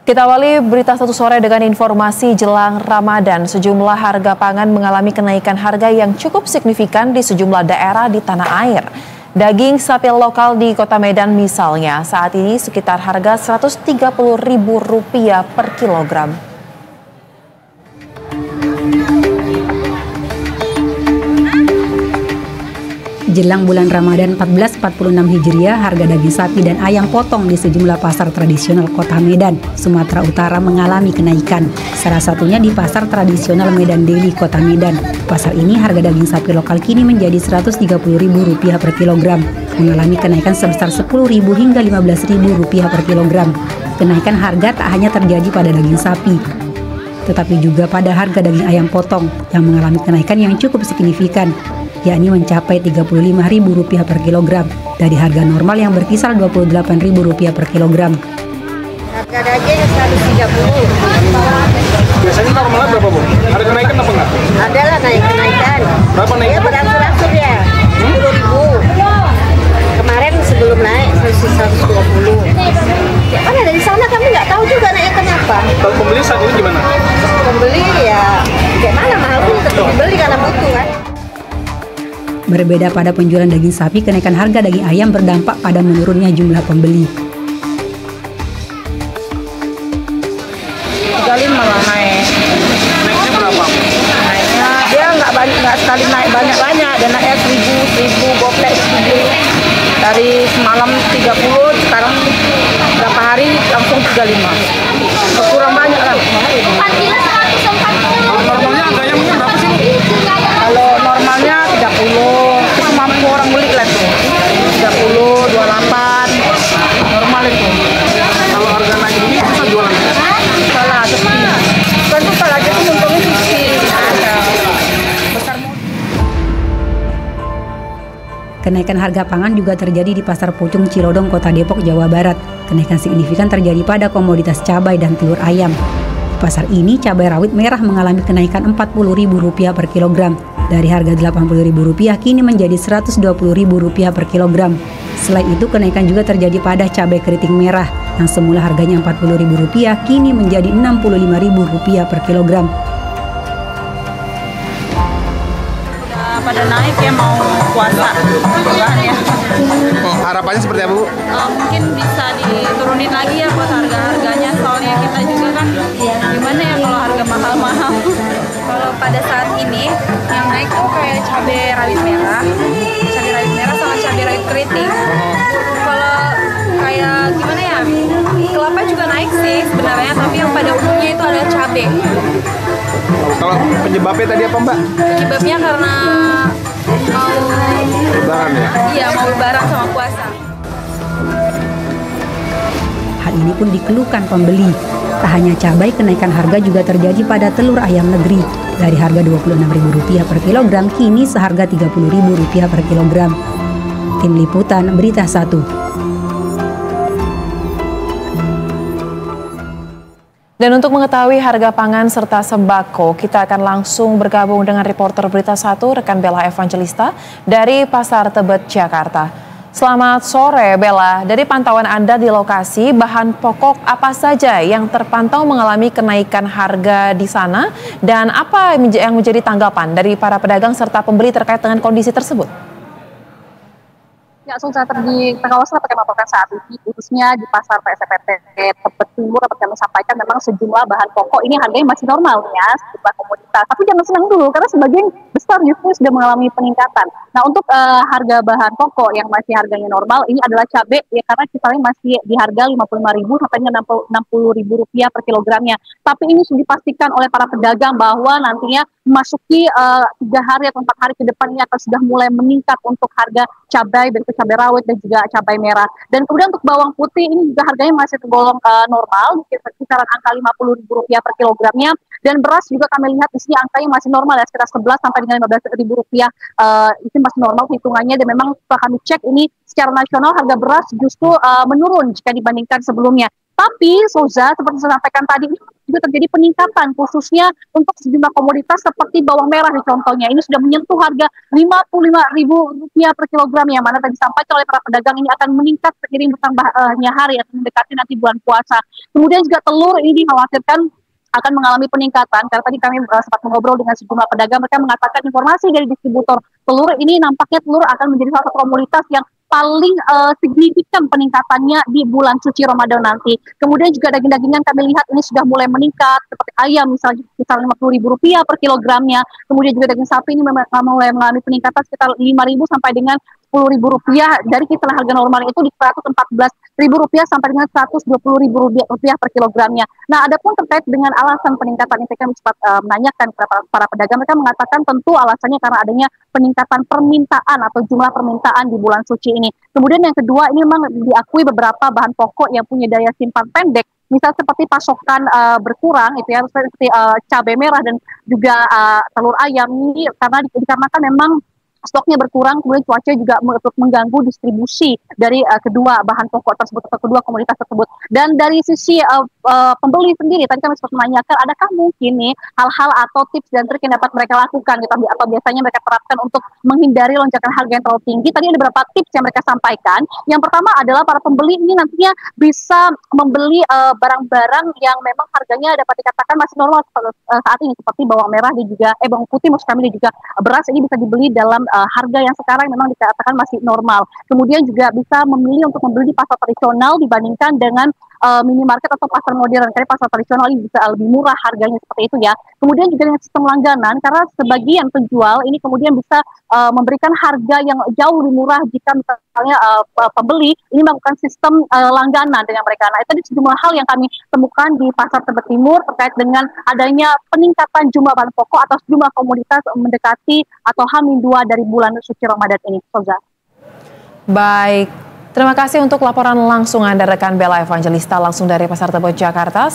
Kita awali berita satu sore dengan informasi jelang Ramadan. Sejumlah harga pangan mengalami kenaikan harga yang cukup signifikan di sejumlah daerah di tanah air. Daging sapi lokal di Kota Medan misalnya saat ini sekitar harga Rp130.000 per kilogram. Jelang bulan Ramadan 1446 Hijriah, harga daging sapi dan ayam potong di sejumlah pasar tradisional Kota Medan, Sumatera Utara mengalami kenaikan. Salah satunya di Pasar Tradisional Medan Deli, Kota Medan. Pasar ini harga daging sapi lokal kini menjadi Rp130.000 per kilogram, mengalami kenaikan sebesar Rp10.000 hingga Rp15.000 per kilogram. Kenaikan harga tak hanya terjadi pada daging sapi, tetapi juga pada harga daging ayam potong yang mengalami kenaikan yang cukup signifikan, yakni mencapai Rp35.000 per kilogram dari harga normal yang berkisar Rp28.000 per kilogram. Harga daging 130. Biasanya normalnya berapa, Bu? Ada kenaikan apa enggak? Ada lah kenaikan. Berapa naik? Ya berangsur-angsur ya. 10.000. Kemarin sebelum naik 120. Ya kan dari sana kami nggak tahu juga naiknya kenapa. Kalau pembeli saat ini gimana? Pembeli ya gimana, mahal pun tetap dibeli karena butuh kan. Berbeda pada penjualan daging sapi, kenaikan harga daging ayam berdampak pada menurunnya jumlah pembeli. 35 malah naik. Naiknya berapa? Naiknya dia nggak sekali naik banyak-banyak. Dia naiknya 1000 goplek 1000. Dari semalam 30, sekarang berapa hari langsung 35. Kurang banyak lah. Normalnya harganya mungkin berapa sih, Bu? Kalau normalnya 30, itu mampu orang beli lah tuh. 30, 28, normal itu. Kalau harga naik begini bisa jualan? Salah, sepi. Kan tuh salah aja tuh untungnya sedikit. Kenaikan harga pangan juga terjadi di Pasar Pucung Cilodong, Kota Depok, Jawa Barat. Kenaikan signifikan terjadi pada komoditas cabai dan telur ayam. Di pasar ini, cabai rawit merah mengalami kenaikan Rp40.000 per kilogram. Dari harga Rp80.000 kini menjadi Rp120.000 per kilogram. Selain itu, kenaikan juga terjadi pada cabai keriting merah yang semula harganya Rp40.000 kini menjadi Rp65.000 per kilogram. Pada naik ya mau puasa bahannya. Harapannya seperti apa, Bu? Mungkin bisa diturunin lagi ya buat harga-harganya, soalnya kita juga kan gimana ya kalau harga mahal-mahal. Kalau pada saat ini yang naik tuh kayak cabai rawit merah sama cabai rawit keriting. Kalau kayak gimana ya, kelapa juga naik sih sebenarnya, tapi yang pada umumnya itu adalah cabai. Kalau penyebabnya tadi apa, Mbak? Penyebabnya karena mau Lebaran ya? Iya, mau lebaran sama puasa. Hal ini pun dikeluhkan pembeli. Tak hanya cabai, kenaikan harga juga terjadi pada telur ayam negeri. Dari harga Rp26.000 per kilogram, kini seharga Rp30.000 per kilogram. Tim Liputan, Berita 1. Dan untuk mengetahui harga pangan serta sembako, kita akan langsung bergabung dengan reporter Berita 1, rekan Bella Evangelista dari Pasar Tebet, Jakarta. Selamat sore, Bella. Dari pantauan Anda di lokasi, bahan pokok apa saja yang terpantau mengalami kenaikan harga di sana? Dan apa yang menjadi tanggapan dari para pedagang serta pembeli terkait dengan kondisi tersebut? Ya, saat di kawasan seperti yang melaporkan saat ini, khususnya di pasar PSPT Tebet Timur, dapat kami sampaikan memang sejumlah bahan pokok ini harganya masih normal ya, sejumlah komoditas. Tapi jangan senang dulu, karena sebagian besar justru sudah mengalami peningkatan. Nah, untuk harga bahan pokok yang masih harganya normal, ini adalah cabai, ya karena kita masih di harga Rp55.000 sampai Rp60.000 per kilogramnya. Tapi ini sudah dipastikan oleh para pedagang bahwa nantinya memasuki 3 hari atau 4 hari ke depan ini akan sudah mulai meningkat untuk harga cabai, baik itu cabai rawit dan juga cabai merah. Dan kemudian untuk bawang putih ini juga harganya masih tergolong normal, kisaran angka Rp50.000 per kilogramnya. Dan beras juga kami lihat di sini angkanya masih normal ya, sekitar 11 sampai dengan Rp15.000 itu masih normal hitungannya. Dan memang setelah kami cek ini secara nasional harga beras justru menurun jika dibandingkan sebelumnya. Tapi Souza, seperti saya sampaikan tadi, ini juga terjadi peningkatan khususnya untuk sejumlah komoditas seperti bawang merah nih contohnya. Ini sudah menyentuh harga Rp55.000 per kilogram, yang mana tadi disampaikan oleh para pedagang ini akan meningkat seiring bertambahnya hari atau mendekati nanti bulan puasa. Kemudian juga telur ini dikhawatirkan akan mengalami peningkatan, karena tadi kami sempat mengobrol dengan sejumlah pedagang, mereka mengatakan informasi dari distributor telur ini nampaknya telur akan menjadi salah satu komoditas yang paling signifikan peningkatannya di bulan suci Ramadan nanti. Kemudian juga daging-dagingan kami lihat ini sudah mulai meningkat, seperti ayam misalnya sekitar Rp50.000 per kilogramnya. Kemudian juga daging sapi ini mulai mengalami peningkatan sekitar Rp5.000 sampai dengan Rp10.000 dari kisaran harga normal itu di Rp114.000 sampai dengan Rp120.000 per kilogramnya. Nah, adapun terkait dengan alasan peningkatan ini kami sempat menanyakan kepada para pedagang, mereka mengatakan tentu alasannya karena adanya peningkatan permintaan atau jumlah permintaan di bulan suci ini. Kemudian yang kedua, ini memang diakui beberapa bahan pokok yang punya daya simpan pendek, misal seperti pasokan berkurang itu ya, seperti cabai merah dan juga telur ayam ini karena dikarenakan memang stoknya berkurang, kemudian cuaca juga mengganggu distribusi dari kedua bahan pokok tersebut atau kedua komoditas tersebut. Dan dari sisi pembeli sendiri, tadi kami sempat menanyakan, adakah mungkin nih hal-hal atau tips dan trik yang dapat mereka lakukan gitu, atau biasanya mereka terapkan untuk menghindari lonjakan harga yang terlalu tinggi. Tadi ada beberapa tips yang mereka sampaikan. Yang pertama adalah para pembeli ini nantinya bisa membeli barang-barang yang memang harganya dapat dikatakan masih normal saat ini, seperti bawang merah dan juga bawang putih maksud kami, dan juga beras ini bisa dibeli dalam harga yang sekarang memang dikatakan masih normal. Kemudian juga bisa memilih untuk membeli di pasar tradisional dibandingkan dengan minimarket atau pasar modern, karena pasar tradisional ini bisa lebih murah harganya seperti itu ya. Kemudian juga dengan sistem langganan, karena sebagian penjual ini kemudian bisa memberikan harga yang jauh lebih murah jika misalnya pembeli ini melakukan sistem langganan dengan mereka. Nah, itu sejumlah hal yang kami temukan di Pasar Tebet Timur terkait dengan adanya peningkatan jumlah bahan pokok atau jumlah komoditas mendekati atau H-2 dari bulan suci Ramadan ini. Souza. Baik, terima kasih untuk laporan langsung Anda rekan Bella Evangelista langsung dari Pasar Tebet Jakarta.